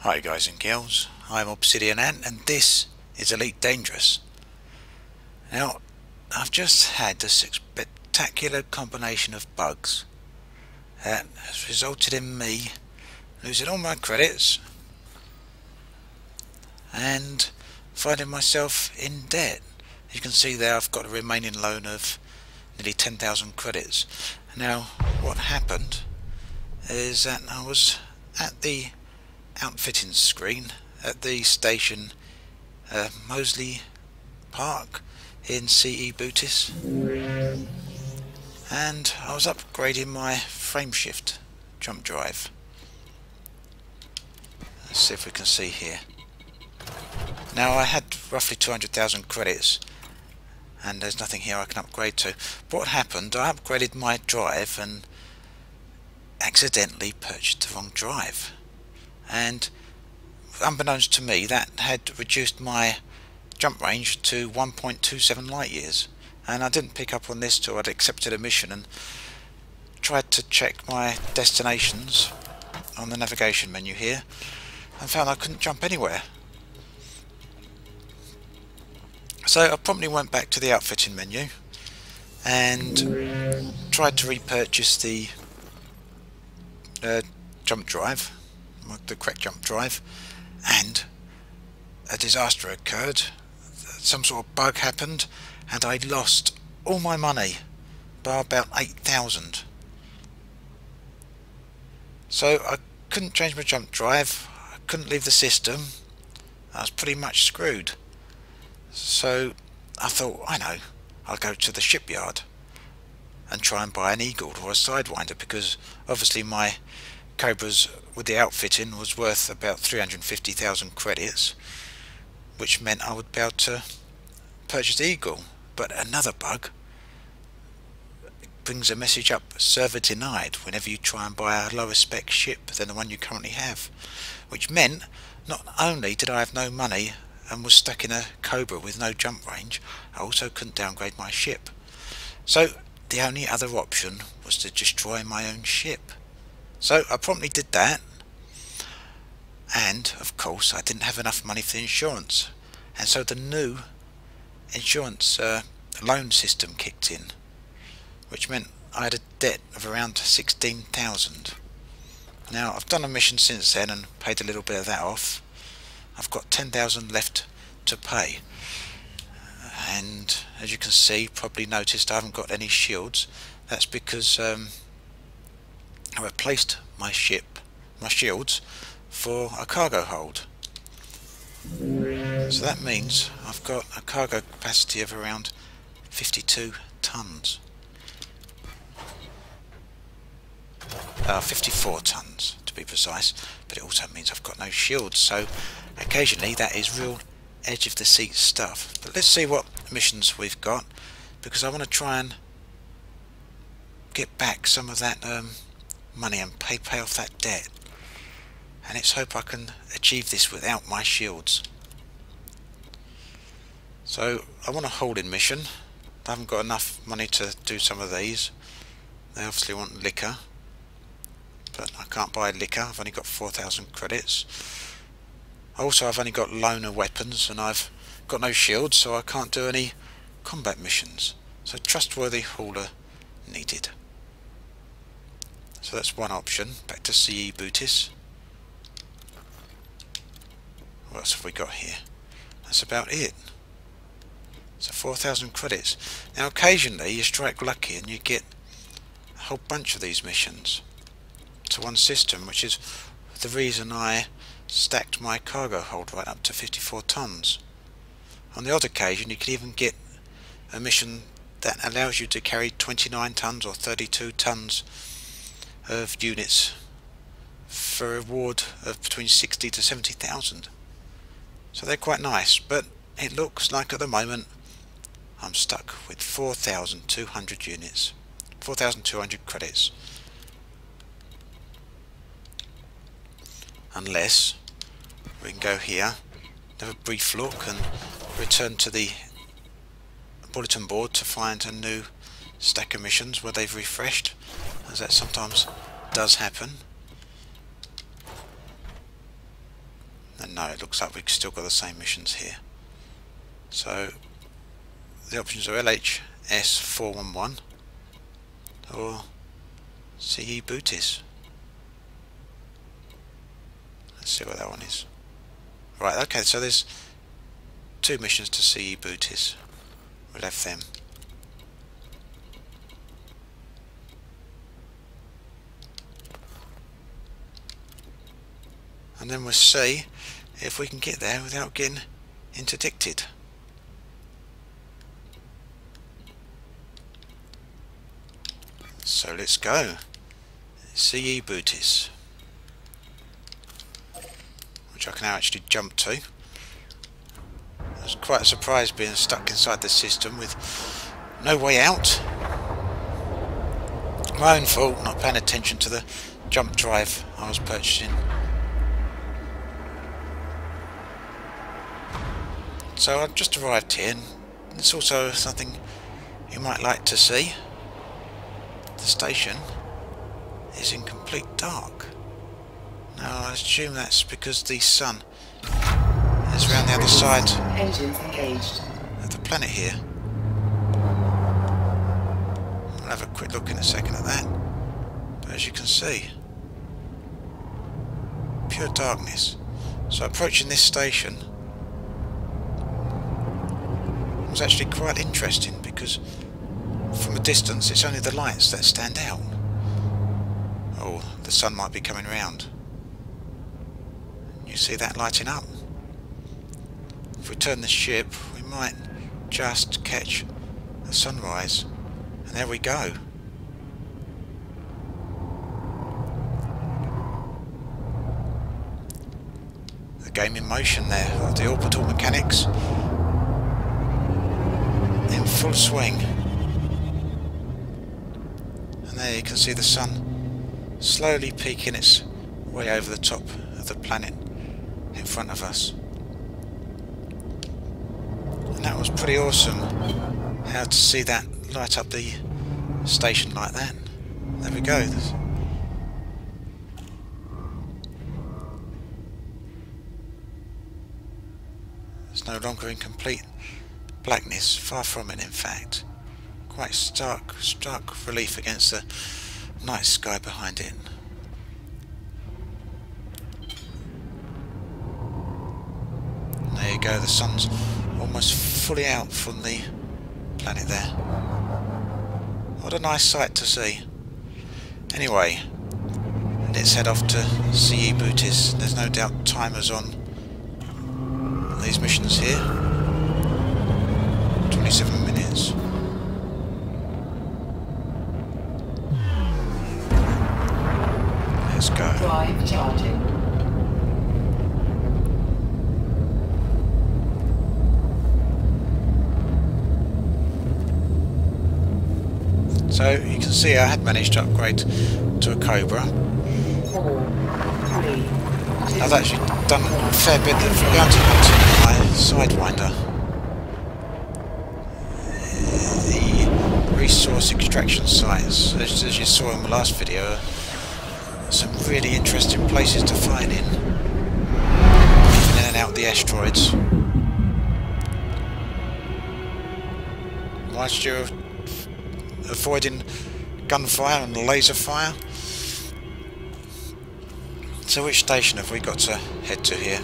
Hi guys and girls, I'm Obsidian Ant and this is Elite Dangerous. Now, I've just had a spectacular combination of bugs that has resulted in me losing all my credits and finding myself in debt. As you can see there, I've got a remaining loan of nearly 10,000 credits. Now, what happened is that I was at the outfitting screen at the station Mosley Park in C Bootis, and I was upgrading my frame shift jump drive. Let's see if we can see here. Now, I had roughly 200,000 credits and there's nothing here I can upgrade to. But what happened, I upgraded my drive and accidentally purchased the wrong drive, and unbeknownst to me that had reduced my jump range to 1.27 light years, and I didn't pick up on this till I'd accepted a mission and tried to check my destinations on the navigation menu here and found I couldn't jump anywhere. So I promptly went back to the outfitting menu and tried to repurchase the jump drive, the correct jump drive, and a disaster occurred. Some sort of bug happened and I lost all my money by about 8,000. So I couldn't change my jump drive, I couldn't leave the system, I was pretty much screwed. So I thought, I know, I'll go to the shipyard and try and buy an Eagle or a Sidewinder, because obviously my Cobras with the outfitting was worth about 350,000 credits, which meant I would be able to purchase the Eagle. But another bug brings a message up, server denied, whenever you try and buy a lower spec ship than the one you currently have, which meant not only did I have no money and was stuck in a Cobra with no jump range, I also couldn't downgrade my ship. So the only other option was to destroy my own ship. So I promptly did that, and of course I didn't have enough money for the insurance, and so the new insurance loan system kicked in, which meant I had a debt of around 16,000. Now, I've done a mission since then and paid a little bit of that off. I've got 10,000 left to pay, and as you can see, probably noticed I haven't got any shields. That's because I replaced my shields for a cargo hold. So that means I've got a cargo capacity of around 52 tons. 54 tons to be precise, but it also means I've got no shields, so occasionally that is real edge of the seat stuff. But let's see what missions we've got, because I want to try and get back some of that money and pay off that debt, and let's hope I can achieve this without my shields. So I want a holding mission. I haven't got enough money to do some of these. They obviously want liquor, but I can't buy liquor, I've only got 4,000 credits. Also, I've only got loaner weapons and I've got no shields, so I can't do any combat missions. So trustworthy hauler needed. So that's one option. Back to C Bootis. What else have we got here? That's about it. So 4,000 credits. Now occasionally you strike lucky and you get a whole bunch of these missions to one system, which is the reason I stacked my cargo hold right up to 54 tons. On the odd occasion you can even get a mission that allows you to carry 29 tons or 32 tons of units for a reward of between 60 to 70,000. So they're quite nice, but it looks like at the moment I'm stuck with 4,200 units, 4,200 credits. Unless we can go here, have a brief look and return to the bulletin board to find a new stack of missions where they've refreshed, as that sometimes does happen. And no, it looks like we've still got the same missions here. So the options are LHS 411 or C Bootis. Let's see what that one is. Right, okay, so there's 2 missions to C Bootis. We'll have them. And then we'll see if we can get there without getting interdicted. So let's go. C Bootis, which I can now actually jump to. I was quite surprised being stuck inside the system with no way out. My own fault, not paying attention to the jump drive I was purchasing. So I've just arrived here, and it's also something you might like to see. The station is in complete dark. Now I assume that's because the sun is around the other side of the planet here. I'll have a quick look in a second at that. But as you can see, pure darkness. So approaching this station was actually quite interesting, because from a distance it's only the lights that stand out. Oh, the sun might be coming round. You see that lighting up? If we turn the ship, we might just catch the sunrise. And there we go. The game in motion there, the orbital mechanics in full swing. And there you can see the sun slowly peeking its way over the top of the planet in front of us. And that was pretty awesome, how to see that light up the station like that. There we go. It's no longer in complete blackness, far from it in fact. Quite stark relief against the night sky behind it. And there you go, the sun's almost fully out from the planet there. What a nice sight to see. Anyway, let's head off to C Bootis. There's no doubt timers on these missions here. 27 minutes. Let's go. Drive charging. So you can see I had managed to upgrade to a Cobra. 4, 3, 2. I've actually done a fair bit of bounty hunting with my Sidewinder. The resource extraction sites, as you saw in the last video, some really interesting places to find in and out the asteroids. Whilst you're avoiding gunfire and laser fire. So which station have we got to head to here?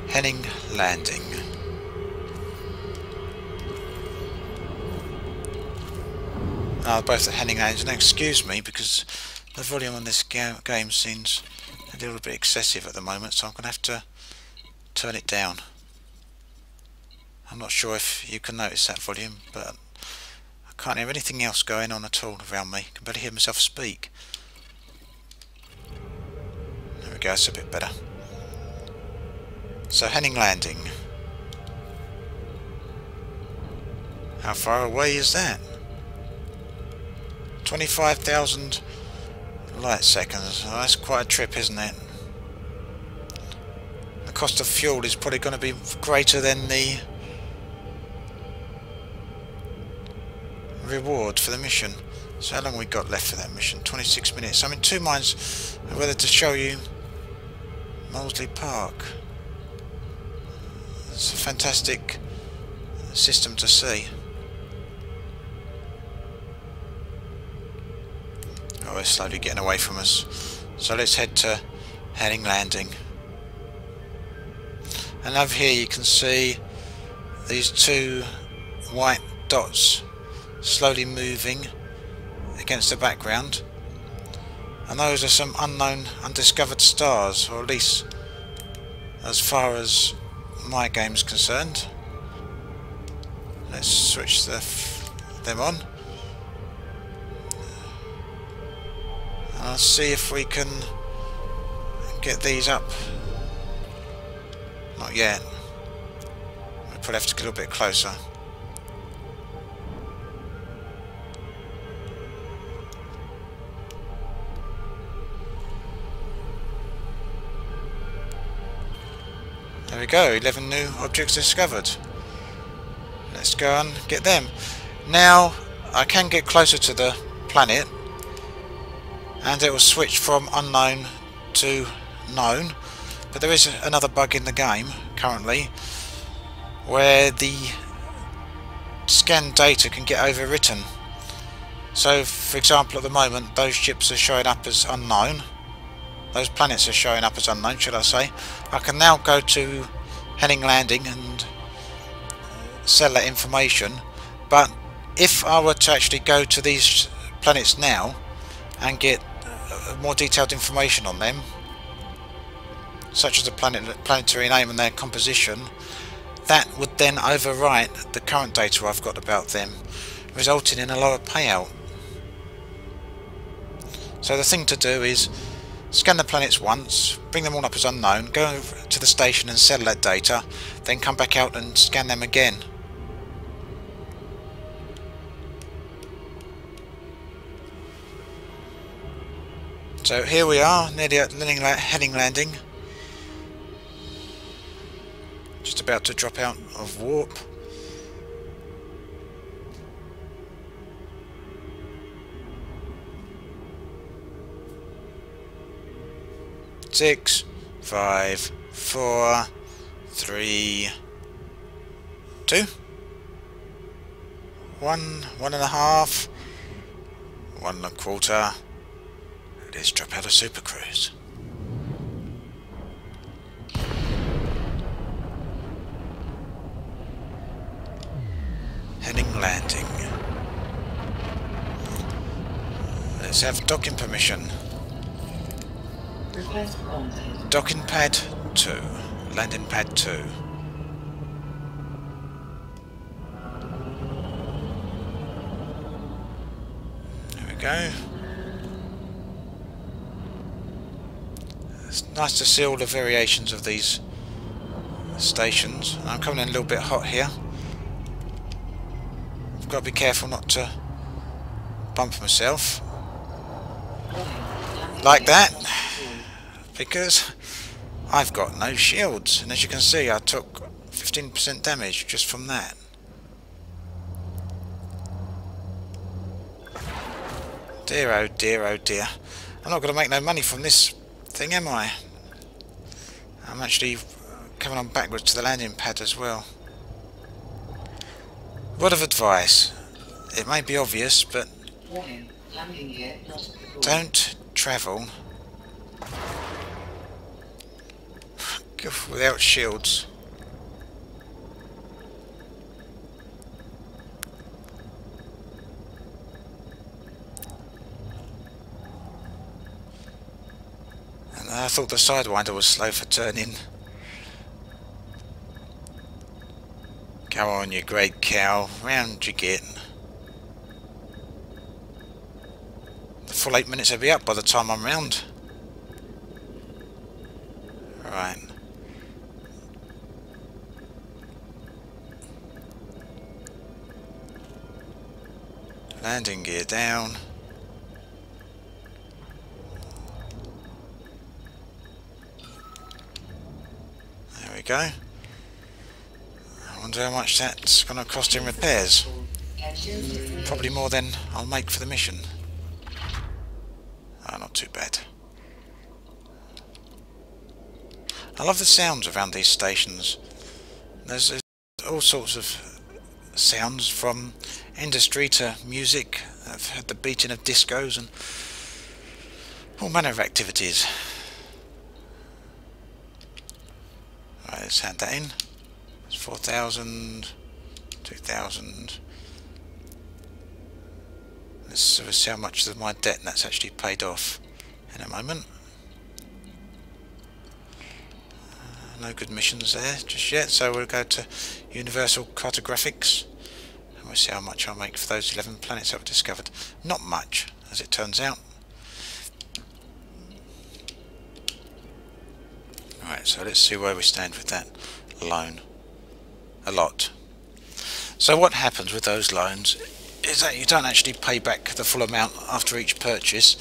Henning Landing. Both at Henning Landing. Now excuse me, because the volume on this game seems a little bit excessive at the moment, so I'm going to have to turn it down. I'm not sure if you can notice that volume, but I can't hear anything else going on at all around me. I can barely hear myself speak. There we go, it's a bit better. So Henning Landing. How far away is that? 25,000 light seconds. Oh, that's quite a trip, isn't it? The cost of fuel is probably going to be greater than the reward for the mission. So how long we got left for that mission? 26 minutes. I'm in two minds whether to show you Mosley Park. It's a fantastic system to see. Oh, it's slowly getting away from us. So let's head to Henning Landing. And over here you can see these two white dots slowly moving against the background. And those are some unknown, undiscovered stars, or at least as far as my game's concerned. Let's switch them on. And I'll see if we can get these up. Not yet. We'll probably have to get a little bit closer. There we go, 11 new objects discovered. Let's go and get them. Now I can get closer to the planet and it will switch from unknown to known, but there is another bug in the game currently where the scanned data can get overwritten. So for example, at the moment those ships are showing up as unknown, those planets are showing up as unknown, should I say. I can now go to Henning Landing and sell that information, but if I were to actually go to these planets now and get more detailed information on them, such as the planetary name and their composition, that would then overwrite the current data I've got about them, resulting in a lower payout. So the thing to do is scan the planets once, bring them all up as unknown, go to the station and sell that data, then come back out and scan them again. So here we are, nearly at Henning Landing. Just about to drop out of warp. Six, 5, 4, 3, 2, 1, 1.5, 1.25. Let's drop out of Super Cruise. Henning Landing. Let's have docking permission. Request granted. Docking pad 2. Landing pad 2. There we go. It's nice to see all the variations of these stations. I'm coming in a little bit hot here. I've got to be careful not to bump myself like that, because I've got no shields, and as you can see I took 15% damage just from that. Dear oh dear oh dear. I'm not going to make no money from this thing, am I? I'm actually coming on backwards to the landing pad as well. Word of advice. It may be obvious, but don't travel without shields. And I thought the Sidewinder was slow for turning. Come on, you great cow, round you get. The full 8 minutes will be up by the time I'm round. Right. Landing gear down. There we go. I wonder how much that's going to cost in repairs. Engines disengaged. Probably more than I'll make for the mission. Oh, not too bad. I love the sounds around these stations. There's all sorts of sounds, from industry to music. I've heard the beating of discos and all manner of activities. Right, let's add that in. It's 4,000, 2,000. Let's see how much of my debt that's actually paid off in a moment. No good missions there just yet, so we'll go to Universal Cartographics and we'll see how much I'll make for those 11 planets that were discovered. Not much, as it turns out. Right, so let's see where we stand with that loan. A lot. So what happens with those loans is that you don't actually pay back the full amount after each purchase.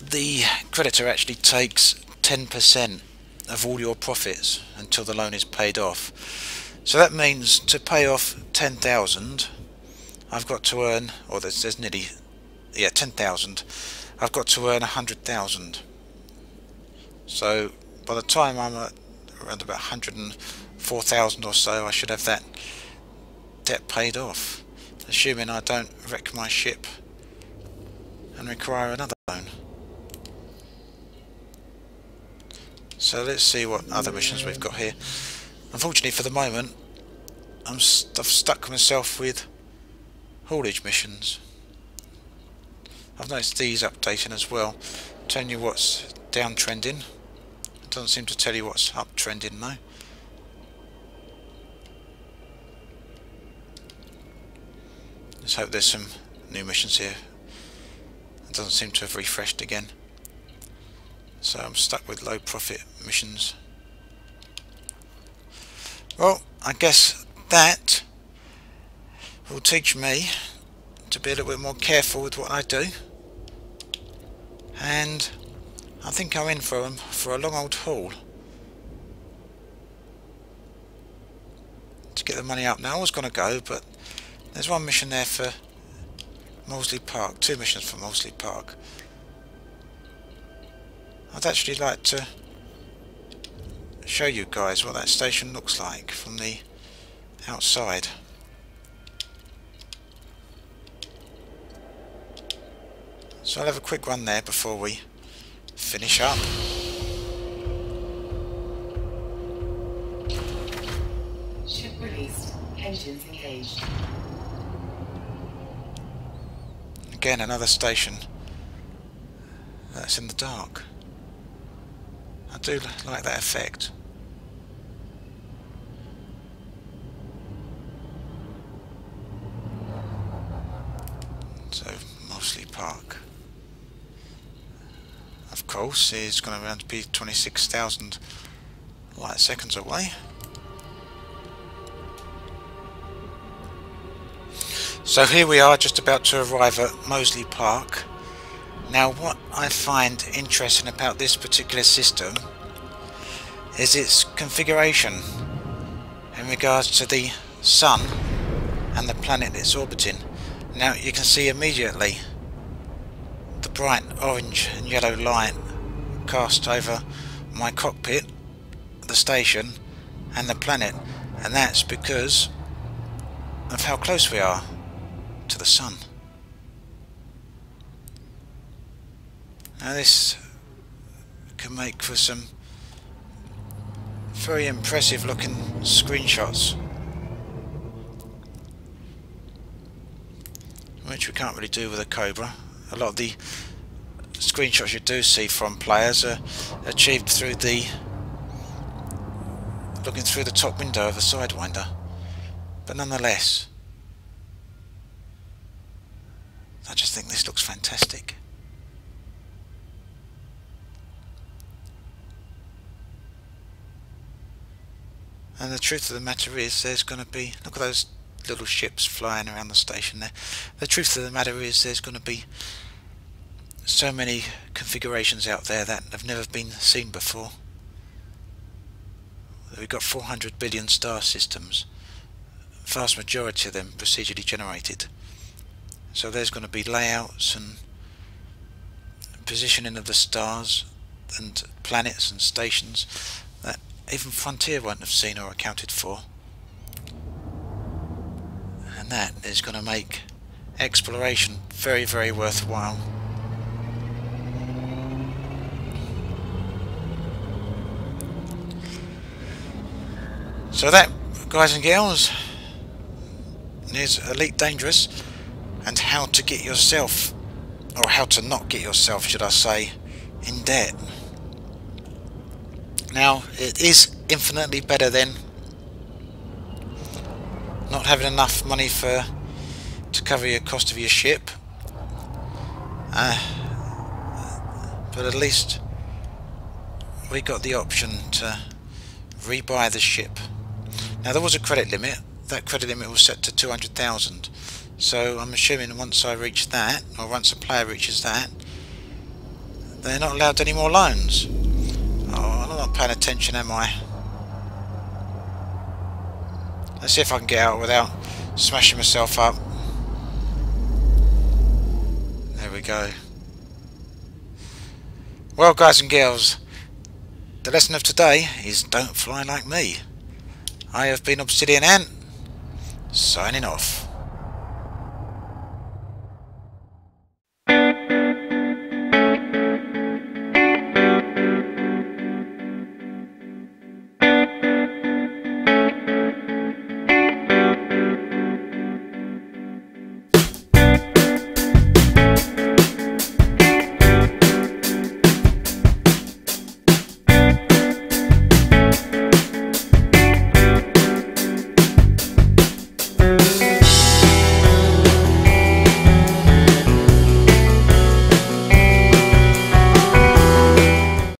The creditor actually takes 10% of all your profits until the loan is paid off. So that means to pay off 10,000, I've got to earn, or there's nearly, 10,000. I've got to earn 100,000. So by the time I'm at around about 104,000 or so, I should have that debt paid off, assuming I don't wreck my ship and require another loan. So let's see what other missions we've got here. Unfortunately for the moment, I've stuck myself with haulage missions. I've noticed these updating as well, telling you what's downtrending. It doesn't seem to tell you what's uptrending though. Let's hope there's some new missions here. It doesn't seem to have refreshed again. So I'm stuck with low profit missions. Well, I guess that will teach me to be a little bit more careful with what I do. And I think I'm in for a long old haul to get the money up. Now I was going to go, but there's one mission there for Mosley Park, 2 missions for Mosley Park. I'd actually like to show you guys what that station looks like from the outside. So I'll have a quick run there before we finish up. Ship released. Engines engaged. Again, another station that's in the dark. I do like that effect. So, Mosley Park. Of course, it's going to around to be 26,000 light seconds away. So here we are, just about to arrive at Mosley Park. Now what I find interesting about this particular system is its configuration in regards to the sun and the planet it's orbiting. Now you can see immediately the bright orange and yellow light cast over my cockpit, the station and the planet, and that's because of how close we are to the sun. Now this can make for some very impressive looking screenshots, which we can't really do with a Cobra. A lot of the screenshots you do see from players are achieved through the looking through the top window of a Sidewinder, but nonetheless I just think this looks fantastic. And the truth of the matter is there's going to be, look at those little ships flying around the station there. The truth of the matter is there's going to be so many configurations out there that have never been seen before. We've got 400 billion star systems, vast majority of them procedurally generated. So there's going to be layouts and positioning of the stars and planets and stations that even Frontier won't have seen or accounted for, and that is going to make exploration very, very worthwhile. So that, guys and girls, is Elite Dangerous, and how to get yourself, or how to not get yourself, should I say, in debt. Now, it is infinitely better than not having enough money to cover your cost of your ship, but at least we got the option to rebuy the ship. Now, there was a credit limit. That credit limit was set to 200,000. So I'm assuming once I reach that, or once a player reaches that, they're not allowed any more loans. Oh, I'm not paying attention, am I? Let's see if I can get out without smashing myself up. There we go. Well, guys and girls, the lesson of today is don't fly like me. I have been Obsidian Ant, signing off.